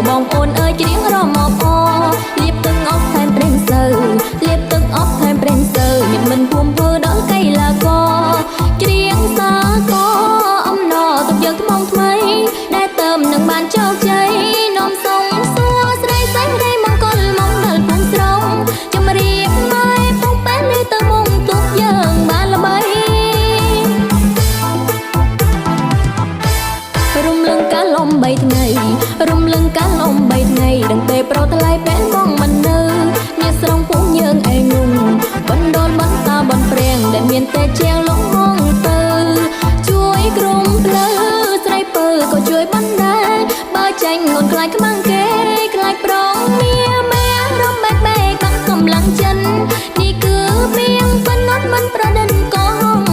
បងអូនអើយច្រៀងរមអលៀបទឹកអប់ថែមប្រេងសើលៀបទឹកអប់ថែមប្រេងសើញាតិមិនភូមិធ្វើដល់កៃឡាកច្រៀងសាកអំណរទុកយើងថ្មងថ្មីដែលเติมនឹងបានជោគជ័យនោមសុំសួស្ដីសេរីមង្គលមកដល់ភូមិស្រុកជំរាបម៉ែពុកប៉ែនេះទៅមុំទុកយើងបានល្បីរំលឹងកាលលំ3ថ្ងៃរំលឹងកាលលំ3ថ្ងៃដឹងទេប្រថ្លៃបែនបងមិននៅញាស្រងពុះយើងឯងងបណ្ដុលបន្តាបនព្រៀងដែលមានតែជាងលងហងទៅជួយក្រុមភ្លឺស្រីពើក៏ជួយបណ្ដាលបើចាញ់ងន់ខ្លាចខ្មាំងគេខ្លាចប្រងមាម៉ែរំបែកបែកកំកម្លាំងចិន